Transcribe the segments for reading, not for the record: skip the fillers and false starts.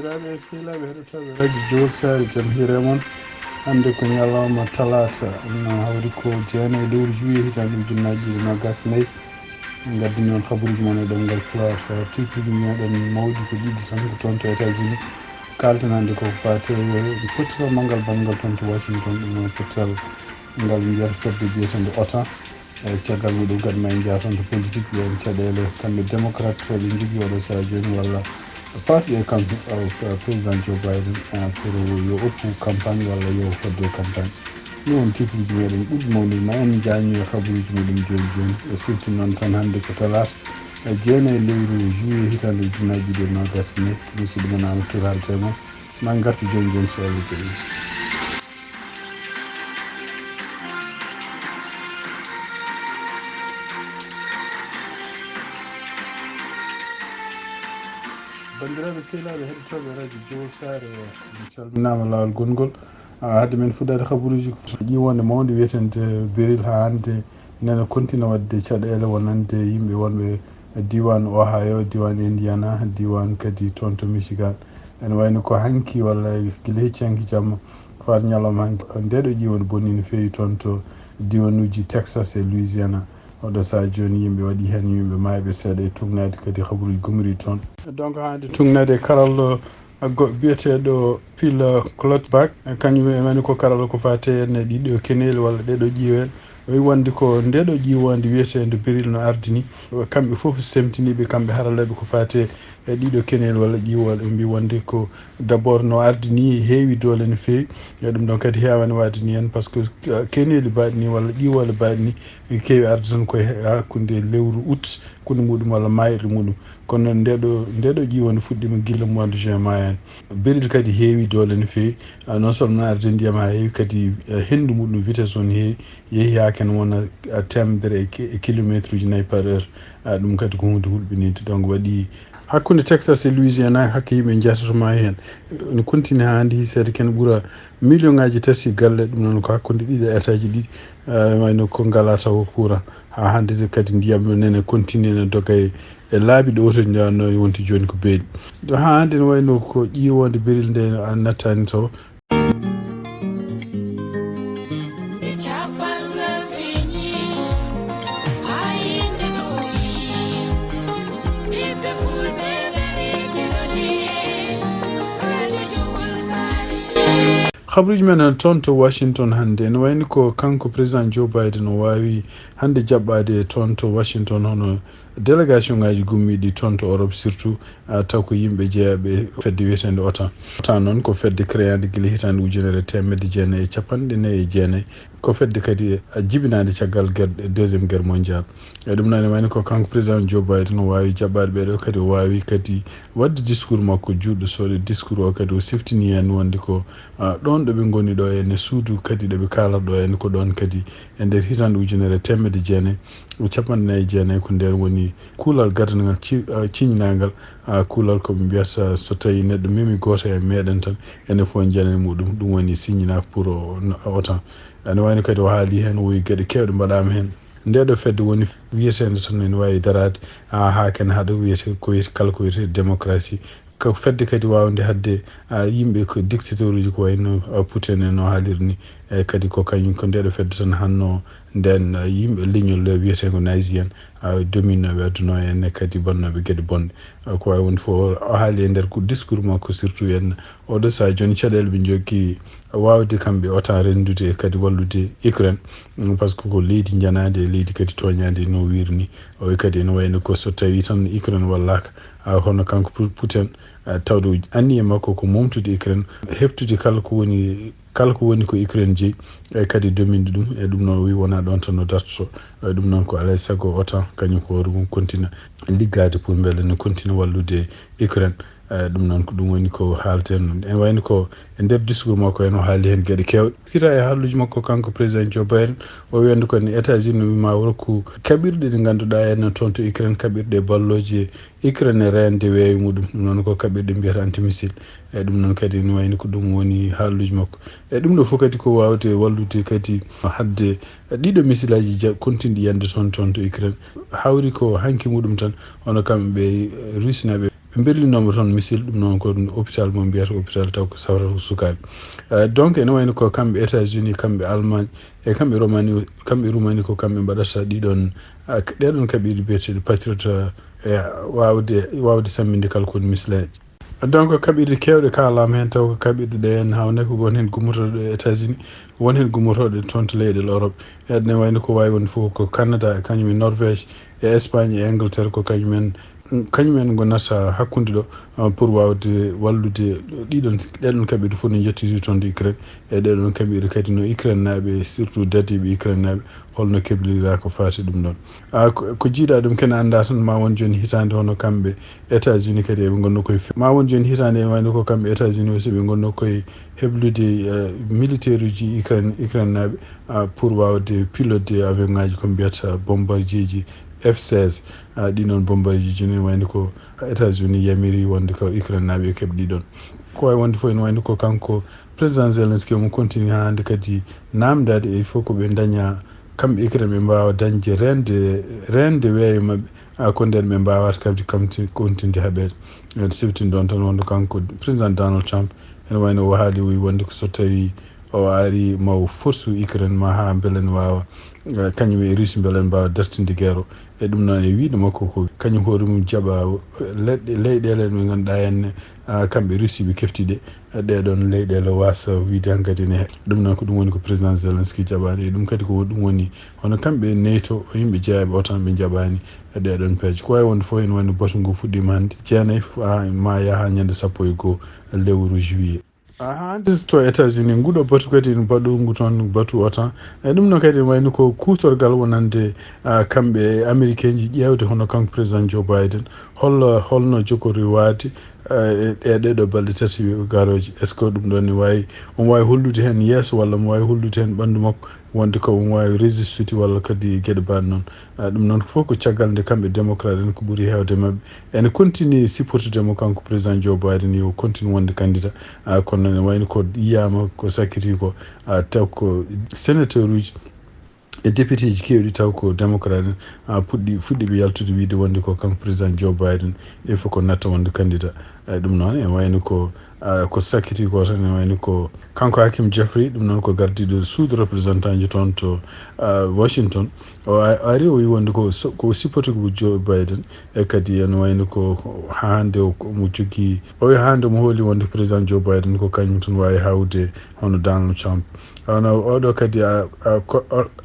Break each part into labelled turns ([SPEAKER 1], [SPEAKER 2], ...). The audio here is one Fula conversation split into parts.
[SPEAKER 1] bandiraɓe sehilaɓe heɗotoɓe radio Juillet sare jaam hiire moon hande ko ñalawma talata hawri ko jeenayi lewru juillet hitande ujunnaje ɗiɗi nogas nayyi gaddini on habaruji moon e ɗemgal Pulaar tituji meɗen mawɗi ko ɗiɗi tan ko toon to États-Unis kaltanande koko fate pottital manggal banggal toon to Washington ɗum noon pottital ngal mbiyata fedde biyetende OTAN caggal muɗum kadi ma en jaa toon to politique ɓen caɗele kamɓe démocrate ɓe jogui oɗo saha joni walla parti e kampe président Joe Biden pour yo oppu campagne walla yo fodde campagne ɗum on tituji meɗen ɓuuri mawnude ma en jañi e habaruji muɗum joni joni e surtout noon tan hande ko talata jeenayi lewru juillet hitande ujunnaje ɗiɗi e nogas nayyi musidɗo men Amadou Touré haalte moon ma gartu joni joni so Allah jaɓi. bandiraɓe sehilaɓe heɗotoɓe radio Juillet sare mi calminama lawol gongol hadde men fuɗɗade habaruji ƴiwonde mawde wiyetende Beril ha hande nene continue wadde caɗele wonande yimɓe wonɓe diwan Ohio diwan Indiana diwan kadi toon to Michigan ene wayno ko hanki walla guila hecci hanki jamma faat ñalawma hanki ndeɗo ƴiwonde bonni no fewi toon to diwanuji Texas e Louisiana oɗo saha joni yimɓe waɗi hen yimɓe mayɓe seeɗa e tugnade kadi habaruji gumri toon donc hande tugnade karallo biyeteɗo Phil Clotbach kañum emani ko karalla ko fate enne ɗiɗo keneli walla ɗeɗo ƴiwen o wi wonde ko ndeɗo ƴiwonde wiyetede Beril no ardini kamɓe foof semtiniɓe kamɓe haralaɓe ko fate e ɗiɗo kenel walla ƴiwol ɓe mbi wonde ko d' abord no ardini heewi dole no fewi e ɗum ɗon kadi hewani wadini hen par ce que keneli mbaɗi ni walla ƴiwole mbaɗi ni kewi arde tan koye hakkude lewru août kunde muɗum walla mayirɗe muɗum kono noon ndeɗo ƴiwonde fuɗɗima guila mois de juin ma hen Beril kadi heewi dole no fewi non seulement arde ndiyam ha heewi kadi hendu muɗum vitesse o no heewi yeehi ha ken wona temedere e kilométre uji 4 par heure ɗum kadi ko hunde hulɓinide donc waɗi hakkude Texas e Louisiana hakke yimɓe jetatoma hen no continue ha hande hisede ken ɓuura million ngaji tati galle ɗum noon ko hakkude ɗiɗi état ji ɗiɗi wayno ko ngala taw courant ha hande kadi ndiyam ɗo nene continue ne doga e laabi ɗo to no wonti joni ko beeli ha hande ne wayno ko ƴiwonde Beril nde nattani taw habaruji men toon to Washington hande ne wayni ko kanko président Joe Biden o wawi hande jaɓɓade toon to Washington hono délégation ngaji gummiɗi toon to Europe surtout taw ko yimɓe jeeyaɓe fedde wiyetende OTAN noon ko fedde créade guila hitande ujunere temedde jeenayyi e capanɗe nayyi e jeenayyi ko fedde kadi jibinade caggal deuxiéme guerre mondial e ɗum noon wayni ko kanko président Joe Biden o wawi jaɓɓade ɓeɗo kadi o wawi kadi wadde discours makko juɗɗo soɗo discours o kadi o siftini hen wonde ko ɗon ɗoɓe goni ɗo ene suudu kadi ɗoɓe kalata ɗo ene ko ɗon kadi e nder hitande ujunere temedde jeenayyi e capanɗe nayyi e jeenayyi ko nder woni kuulal gardagal ciññinagal kuulal koɓe mbiyata so tawi neɗɗo memi goto e meɗen tan ene fo janane muɗum ɗum woni signina pour OTAN ene wayno kadi o haali hen o wi gueɗe kewɗe mbaɗama hen ndeɗo fedde woni wiyetede tan ene wawi darade ha ken haɗa wiyete ko wiyete kala ko wiyete démocratie ko fedde kadi wawde hadde yimɓe ko dictateur uji ko wayno Putin en no haaliri ni e kadi ko kañum ko ndeɗo fedde tan hanno nden yimɓe leñol wiyete ko nazi en dominoɓe adduno en kadi bonnoɓe gueɗe bonɗe ko wawi wonde fo o haali e nder ko discours makko surtout en oɗo saha joni caɗele ɓe jogui wawde kamɓe OTAN rendude e kadi wallude Ukraine par ce que ko leydi janadi e leydi kadi toñadi no wirini o wi kadi ene wayno ko so tawi tan Ukraine wallaka hono kanko Putin tawde anni e makko ko momtude Ukraine heptude kala ko woni ko Ukraine jeeyi e kadi dominde ɗum e ɗum noon wi wona ɗon tan no dartoto ɗum noon ko alay saago OTAN kañum ko hoore continue liggade pour beele no continue wallude Ukraine ɗum noon ko ɗum woni ko haalten en wayno ko e nder discours makko en o haali hen gueɗe kewɗe kita e haalluji makko kanko président Joe Biden o wiyande ko ne États-Unis ma rokku kaɓirɗe ɗe ganduɗa en toon to Ukraine kaɓirɗe balloje Ukraine e rende weewi muɗum ɗum noon ko kaɓirɗe mbiyata antimissile e ɗum noon kadi ne wayno ko ɗum woni haalluji makko e ɗum ɗo fof kadi ko wawde wallude kadi hadde ɗiɗo missile aji continue yande toon to Ukraine hawri ko hanki muɗum tan hono kamɓe Russe naɓe berlinoma toon misil ɗum noon ko hôpital mo mbiyata hôpital taw ko sawrata sukaɓe donc ene wayno ko kamɓe États-Unis kamɓe Allemagne e kamɓe Roumanie ko kamɓe mbaɗata ɗeɗon kaɓirɗe biyeteɗe patriote wawde samminde kala koni mislaji donc kaɓirɗe kewɗe kalama hen taw ko kaɓirɗe ɗe hen hawne ko won hen gummotoɗo e États-Unis won hen gummotoɗo toon to leyɗel Europe ene wayno ko wawi wonde fof ko Canada e kañum e Norvège e Espagne e Angleterre ko kañumen gonata hakkude ɗo pour wawde wallude ɗeɗon kaɓirɗe fof ne jettiri toon to Ukraine e ɗeɗon kaɓirɗe kadi no Ukraine naaɓe surtout dadiɓe Ukraine naaɓe holno keblira ko fati ɗum ɗon ko jiiɗa ɗum kene anda tan ma won joni hitande hono kamɓe États-Unis kadi eɓe gonno koye ma won joni hitande e wayno ko kamɓe États-Unis aussi ɓe gonno koye heblude militaire uji Ukraine naaɓe pour wawde pilote avion ngaji ko mbiyata bombardier ji F-16 ɗinon bombardier ji ne wayno ko États-Unis yamiri wonde ko Ukraine naaɓe e keɓɗi ɗon ko wawi wonde fof ene wayno ko kanko président Zelensky omo continue hande kadi namdade il faut ko ɓe daña kamɓe Ukraine ɓe mbawa dañde rende weeyo mabɓe ko nden ɓe mbawata kadi continde haɓede ede siftin ɗon tan wonde kanko président Donald Trump ene wayno o haali wi wonde ko so tawi o ari maw force Ukraine ma ha beele ne wawa kañum e Russie beele ne mbawa dartinde guerre o e ɗum noon e wiide makko ko kañum hoore mum jaɓa leyɗele ɓe ganduɗa henne kamɓe Russie ɓe keftiɗe ɗeɗon leyɗele wasa wiide hankkadi ne ɗum noon ko ɗum woni ko président Zelensky jaɓani e ɗum kadi ko ɗum woni hono kamɓe NATO o yimɓe jeeyaɓe o tan ɓe jaɓani e ɗeɗon peeje ko wawi wonde fof ene wayno batu ngu fuɗɗima hande jeenayyi ma yaaha ñande 11 lewru juillet hande to États-Unis nguɗo batu kadi ne baɗogu toon batu o tan e ɗum noon kadi wayno ko kutorgal wonande kamɓe américain ji ƴewde hono kanko président Joe Biden holno jogori waade e ɗeɗo balɗe tati garoji est ce que ɗum ɗon ne wawi omo wawi hollude hen yeeso walla omo wawi hollude hen ɓandu makko wonde ko omo wawi résistude walla kadi gueɗe mbaɗe noon ɗum noon fof ko caggal nde kamɓe démocrate en ko ɓuuri hewde mabɓe ene continue supportudemo kanko président Joe Biden yo continue wonde candidat kono ne wayno ko yiyama ko sakkiti ko taw ko sénateur uji e député ji kewɗi taw ko démocrate en fuɗɗiɓe yaltude wiide wonde ko kanko président Joe Biden il faut ko natta wonde candidat ɗum noon e wayno ko sakkiti ko tan e wayno ko kanko Hakim Jeffrey ɗum noon ko gardiɗo suudu représentant ji toon to Washington o ari o wi wonde ko supportugo Joe Biden e kadi ene wayno ko hande omo jogui o wi hande omo hooli wonde président Joe Biden ko kañum tan wawi hawde hono Donald Trump hono oɗo kadi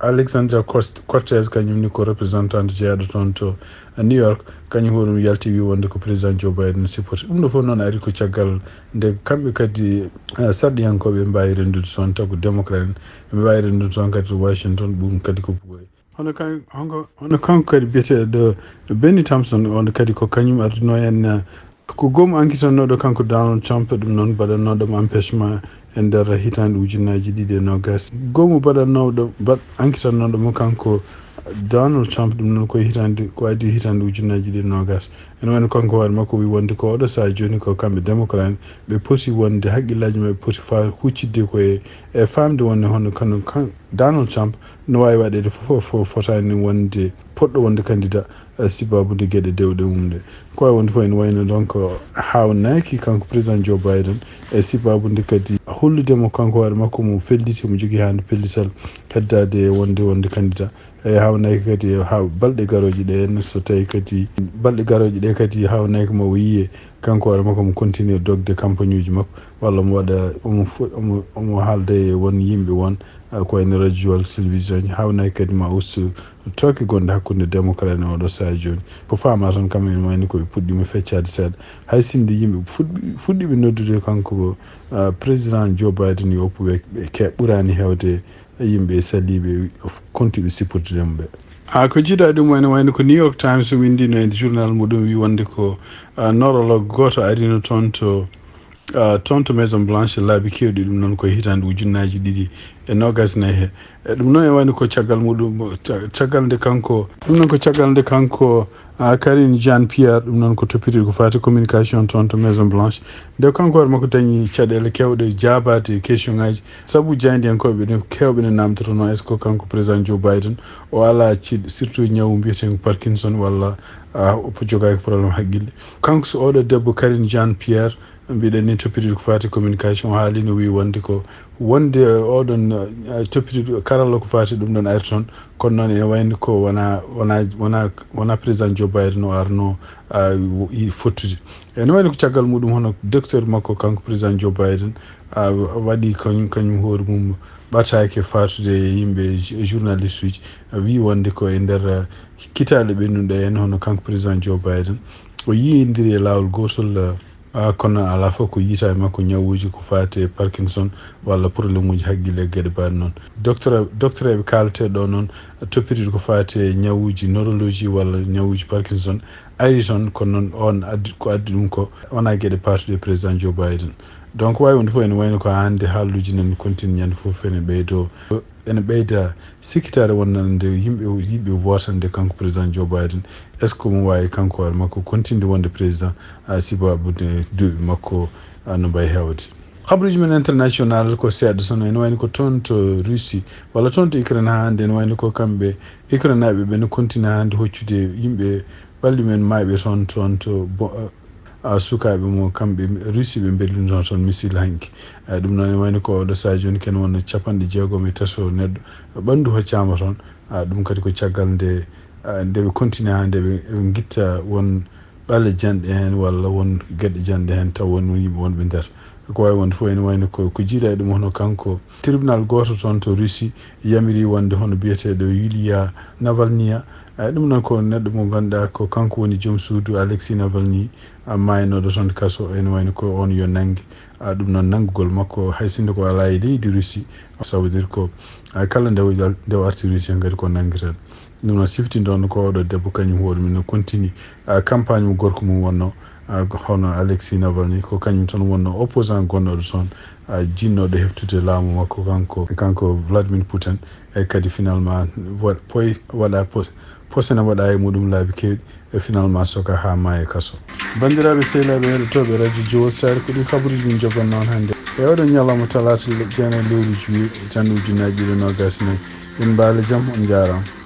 [SPEAKER 1] Alexandria Cortez kañumni ko représentant jeeyaɗo toon to New York kañum hoɗum yalti wi wonde ko président Joe Biden supporte ɗum ɗo fof noon ari ko caggal nde kamɓe kadi sarɗiyankoɓe mbawi rendude toon taw ko démocrate en ɓe mbawi rendude toon kadi to Washington ɗum kadi ko ɓooyi hono kanko kadi biyeteɗo Benny Thompson on kadi ko kañum arduno en ko gomu enquêtannoɗo kanko Donald Trump ɗum noon mbaɗannoɗomo empêchement e nder hitande ujunnaji 2020 gomu mbaɗannoɗo enquêtannoɗomo kanko Donald Trump ɗum noon ko addi hitande ujunnaji 2020 ene wayno kanko hoore makko wi wonde ko oɗo saha joni ko kamɓe démocrate ɓe poti wonde haqqillaji mabɓe poti huccidde koye e famde wonde hono kono Donald Trump no wawi waɗede fof fotani wonde poɗɗo wonde candidat sibabude gueɗe dewɗe mum ɗe ko wawi wonde fof ene wayno donc hawnaki kanko président Joe Biden e sibabude kadi holludemo kanko hoore makko mo felliti mo jogui hande pellital heddade wonde candidat e hawnaki kadi balɗe garoje ɗe henna so tawi kadi balɗe garoje ɗe kadi hawnaki mo wiye kanko hoore makko mo continue dogde campagne uji makko walla mo waɗa omo haalda e won yimɓe won ko wayno radio walla télévision ji hawnaki kadi ma ustu tooke gonɗe hakkude démocrate e oɗo saha joni ko fama tan kam en wayni koɓe puɗɗima feccade seeɗa hay sinde yimɓe fuɗɗiɓe noddude kanko président Joe Biden yo oppu ɓe ɓurani hewde yimɓe saliɓe kontiɓe sippordudemo ɓe ko jiiɗa ɗum wayno ko New York Times windino e journal muɗum wi wonde ko neurologue goto arino toon to Maison Blanche laabi kewɗi ɗum noon koye hitande ujunnaji 2024 e ɗum noon e wayno ko caggal muɗum caggal nde kanko Karine Jean Pierre ɗum noon ko toppiti ko fati communication toon to Maison Blanche nde kanko hoore makko dañi caɗele kewɗe jaabade question ngaji saabu jayndiyankoɓe ne kewɓe ne namdoto noon est ce que kanko président Joe Biden o ala ciɗ surtout ñawu mbiyeten Parkinson walla o jogaki probléme haqqille kanko so oɗo debbo Karine Jean Pierre mbiɗen ni toppitiɗo ko fati communication haali no wi wonde ko wonde oɗon toppitiɗo karalla ko fati ɗum ɗon ari toon kono noon ene wayni ko wona président Joe Biden o arno fottude ene wayni ko caggal muɗum hono docteur makko kanko président Joe Biden waɗi kañum hoore mum ɓatake fatude yimɓe journaliste uji wi wonde ko e nder kitale ɓennuɗe en hono kanko président Joe Biden o yiyidiri e lawol gotol kono ala fof ko yiita e makko ñawuji ko fate Parkinson walla probléme uji haqqille gueɗe mbaɗe noon docteur eɓe kalate ɗo noon toppitiɗo ko fate ñawuji neurologie walla ñawuji Parkinson ari toon kono noon on ko addi ɗum ko wona gueɗe patuɗe président Joe Biden donc wawi wonde fof ene wayno ko hande haalluji nan continue ñande fof ene ɓeyda sikkitare wonnande yimɓe votande kanko président Joe Biden est ce que mo wawi kanko hoore makko continue wonde président sibabude duuɓi makko no mbayi hewde habaruji men international ko seeɗa tan ene wayni ko toon to Russie walla toon to Ukraine hande ene wayni ko kamɓe Ukraine naɓe ɓe ne continue hande hoccude yimɓe ɓalli men mayɓe toon to sukaɓe mo kamɓe Russie ɓe bellino toon missile hanki ɗum noon ene wayni ko oɗo saha joni ken wonno 60 neɗɗo ɓandu hoccama toon ɗum kadi ko caggal nde ɓe continue ha nde ɓe guitta won ɓalle janɗe hen walla won gueɗe janɗe hen taw won yimɓe wonɓe nder ko wawi wonde fof ene wayno ko jiiɗa e ɗum hono kanko tribunal goto toon to Russie yamiri wonde hono biyeteɗo Yulia Navalny ɗum noon ko neɗɗo mo ganduɗa ko kanko woni joom suudu Alexei Navalny maynoɗo toon kaso ene wayno ko on yo nangue ɗum noon nanggugol makko haysinde ko ala e leydi Russie ça veut dire ko kala nde o arti Russie kadi ko nangueten ɗum noon siftinɗon ko oɗo debbo kañum hoore mum no continue campagne mo gorko mum wonno hono Alexei Navalny ko kañum toon wonno opposant gonnoɗo toon jinnoɗo heftude laamu makko kanko Vladimir Putin e kadi finalement waɗa posene waɗa e muɗum laabi kewɗi e finalement soka ha ma e kaso bandiraɓe sehilaɓe heɗotoɓe radio Jowo Sare ko ɗi kabaruji min jogon noon hannde e oɗon ñalawma talata 9 lewru juillet tan ujunnaje 2024 en mbaale jaam on jarama.